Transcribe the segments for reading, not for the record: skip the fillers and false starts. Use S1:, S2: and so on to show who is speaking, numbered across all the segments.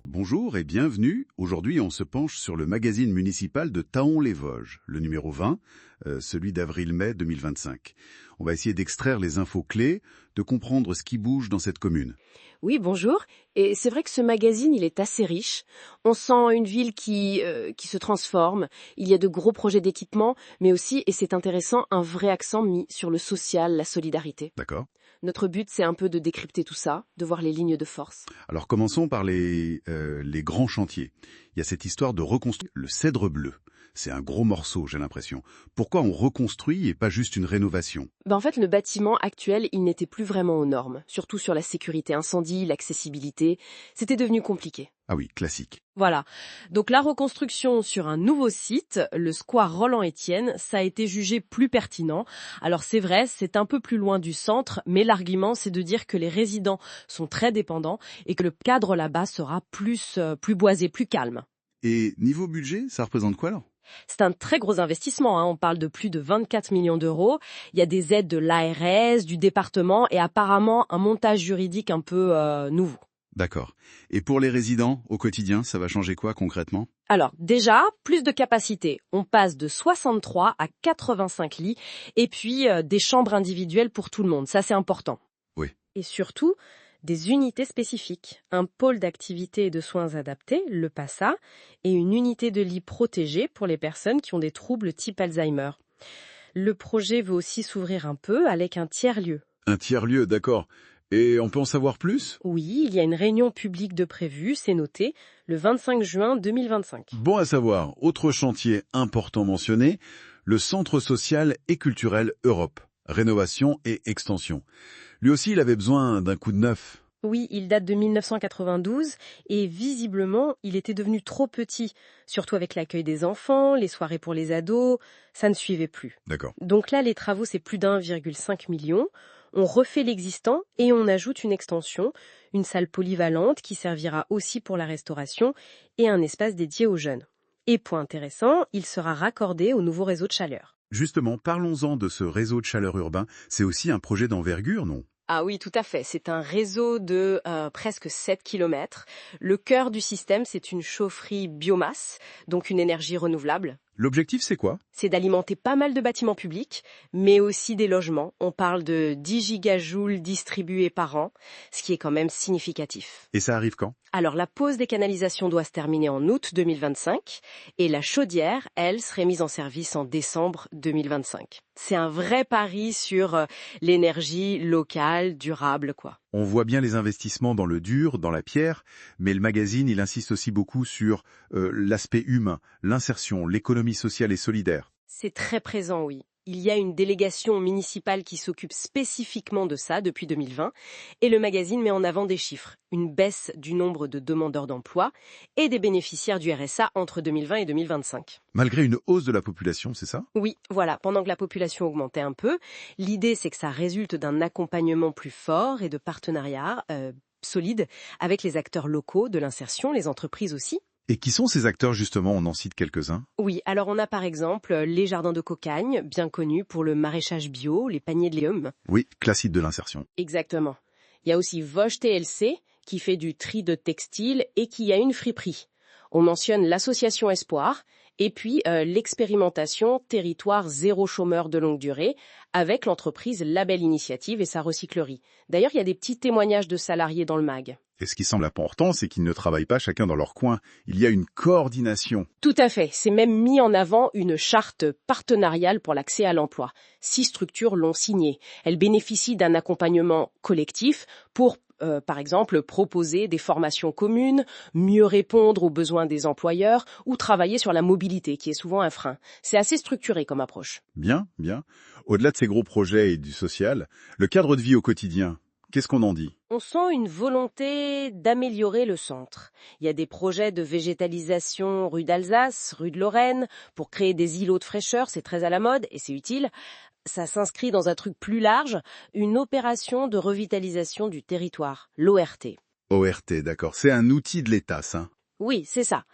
S1: Bonjour et bienvenue. Aujourd'hui, on se penche sur le magazine municipal de Thaon-les-Vosges, le numéro 20, celui d'avril-mai 2025. On va essayer d'extraire les infos clés, de comprendre ce qui bouge dans cette commune.
S2: Oui, bonjour. Et c'est vrai que ce magazine, il est assez riche. On sent une ville qui se transforme. Il y a de gros projets d'équipement, mais aussi, et c'est intéressant, un vrai accent mis sur le social, la solidarité.
S1: D'accord.
S2: Notre but, c'est un peu de décrypter tout ça, de voir les lignes de force.
S1: Alors commençons par les grands chantiers. Il y a cette histoire de reconstruire le Cèdre Bleu. C'est un gros morceau, j'ai l'impression. Pourquoi on reconstruit et pas juste une rénovation?
S2: En fait, le bâtiment actuel, il n'était plus vraiment aux normes, surtout sur la sécurité incendie, l'accessibilité. C'était devenu compliqué.
S1: Ah oui, classique.
S2: Voilà. Donc la reconstruction sur un nouveau site, le square Roland-Étienne, ça a été jugé plus pertinent. Alors c'est vrai, c'est un peu plus loin du centre, mais l'argument c'est de dire que les résidents sont très dépendants et que le cadre là-bas sera plus boisé, plus calme.
S1: Et niveau budget, ça représente quoi alors?
S2: C'est un très gros investissement, hein. On parle de plus de 24 millions d'euros. Il y a des aides de l'ARS, du département et apparemment un montage juridique un peu nouveau.
S1: D'accord. Et pour les résidents, au quotidien, ça va changer quoi concrètement?
S2: Alors déjà, plus de capacité. On passe de 63 à 85 lits et puis des chambres individuelles pour tout le monde. Ça, c'est important.
S1: Oui.
S2: Et surtout, des unités spécifiques. Un pôle d'activité et de soins adaptés, le PASA, et une unité de lit protégée pour les personnes qui ont des troubles type Alzheimer. Le projet veut aussi s'ouvrir un peu avec un tiers-lieu.
S1: Un tiers-lieu, d'accord. Et on peut en savoir plus?
S2: Oui, il y a une réunion publique de prévue, c'est noté, le 25 juin 2025.
S1: Bon à savoir, autre chantier important mentionné, le Centre social et culturel Europe, rénovation et extension. Lui aussi, il avait besoin d'un coup de neuf.
S2: Oui, il date de 1992 et visiblement, il était devenu trop petit, surtout avec l'accueil des enfants, les soirées pour les ados, ça ne suivait plus.
S1: D'accord.
S2: Donc là, les travaux, c'est plus d'1,5 million. On refait l'existant et on ajoute une extension, une salle polyvalente qui servira aussi pour la restauration et un espace dédié aux jeunes. Et point intéressant, il sera raccordé au nouveau réseau de chaleur.
S1: Justement, parlons-en de ce réseau de chaleur urbain. C'est aussi un projet d'envergure, non?
S2: Ah oui, tout à fait. C'est un réseau de presque 7 kilomètres. Le cœur du système, c'est une chaufferie biomasse, donc une énergie renouvelable.
S1: L'objectif, c'est quoi?
S2: C'est d'alimenter pas mal de bâtiments publics, mais aussi des logements. On parle de 10 gigajoules distribués par an, ce qui est quand même significatif.
S1: Et ça arrive quand?
S2: Alors la pose des canalisations doit se terminer en août 2025 et la chaudière, elle, serait mise en service en décembre 2025. C'est un vrai pari sur l'énergie locale, durable, quoi.
S1: On voit bien les investissements dans le dur, dans la pierre, mais le magazine, il insiste aussi beaucoup sur l'aspect humain, l'insertion, l'économie sociale et solidaire.
S2: C'est très présent, oui. Il y a une délégation municipale qui s'occupe spécifiquement de ça depuis 2020 et le magazine met en avant des chiffres, une baisse du nombre de demandeurs d'emploi et des bénéficiaires du RSA entre 2020 et 2025.
S1: Malgré une hausse de la population, c'est ça?
S2: Oui, voilà, pendant que la population augmentait un peu, l'idée c'est que ça résulte d'un accompagnement plus fort et de partenariats solides avec les acteurs locaux de l'insertion, les entreprises aussi.
S1: Et qui sont ces acteurs justement? On en cite quelques-uns.
S2: Oui, alors on a par exemple les jardins de Cocagne, bien connus pour le maraîchage bio, les paniers de légumes.
S1: Oui, classique de l'insertion.
S2: Exactement. Il y a aussi Vosges TLC, qui fait du tri de textiles et qui a une friperie. On mentionne l'association Espoir, et puis l'expérimentation Territoire zéro chômeur de longue durée, avec l'entreprise Label Initiative et sa recyclerie. D'ailleurs, il y a des petits témoignages de salariés dans le mag.
S1: Et ce qui semble important, c'est qu'ils ne travaillent pas chacun dans leur coin. Il y a une coordination.
S2: Tout à fait. C'est même mis en avant une charte partenariale pour l'accès à l'emploi. 6 structures l'ont signée. Elles bénéficient d'un accompagnement collectif pour, par exemple, proposer des formations communes, mieux répondre aux besoins des employeurs ou travailler sur la mobilité, qui est souvent un frein. C'est assez structuré comme approche.
S1: Bien, bien. Au-delà de ces gros projets et du social, le cadre de vie au quotidien, qu'est-ce qu'on en dit?
S2: On sent une volonté d'améliorer le centre. Il y a des projets de végétalisation rue d'Alsace, rue de Lorraine, pour créer des îlots de fraîcheur, c'est très à la mode et c'est utile. Ça s'inscrit dans un truc plus large, une opération de revitalisation du territoire, l'ORT.
S1: ORT, d'accord. C'est un outil de l'État, ça.
S2: Oui, c'est ça.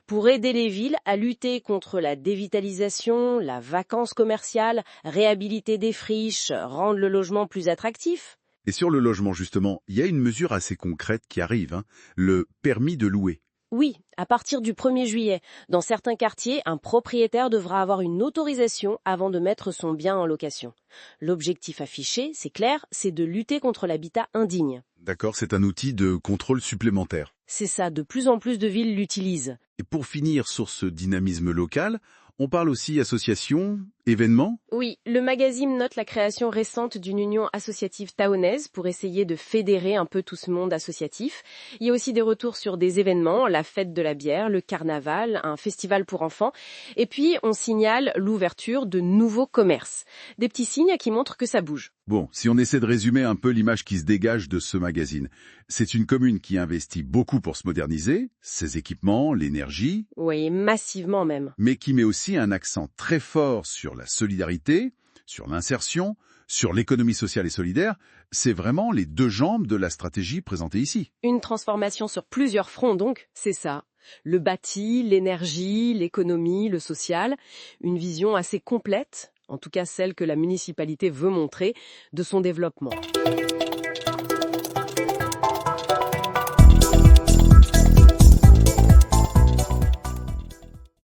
S2: Pour aider les villes à lutter contre la dévitalisation, la vacance commerciale, réhabiliter des friches, rendre le logement plus attractif.
S1: Et sur le logement, justement, il y a une mesure assez concrète qui arrive, hein, le permis de louer.
S2: Oui, à partir du 1er juillet, dans certains quartiers, un propriétaire devra avoir une autorisation avant de mettre son bien en location. L'objectif affiché, c'est clair, c'est de lutter contre l'habitat indigne.
S1: D'accord, c'est un outil de contrôle supplémentaire.
S2: C'est ça, de plus en plus de villes l'utilisent.
S1: Et pour finir sur ce dynamisme local, on parle aussi association, événements.
S2: Oui, le magazine note la création récente d'une union associative taonnaise pour essayer de fédérer un peu tout ce monde associatif. Il y a aussi des retours sur des événements, la fête de la bière, le carnaval, un festival pour enfants. Et puis, on signale l'ouverture de nouveaux commerces. Des petits signes qui montrent que ça bouge.
S1: Bon, si on essaie de résumer un peu l'image qui se dégage de ce magazine, c'est une commune qui investit beaucoup pour se moderniser, ses équipements, l'énergie,
S2: Oui, massivement même.
S1: mais qui met aussi un accent très fort sur la solidarité, sur l'insertion, sur l'économie sociale et solidaire. C'est vraiment les deux jambes de la stratégie présentée ici.
S2: Une transformation sur plusieurs fronts donc, c'est ça. Le bâti, l'énergie, l'économie, le social. Une vision assez complète, en tout cas celle que la municipalité veut montrer, de son développement.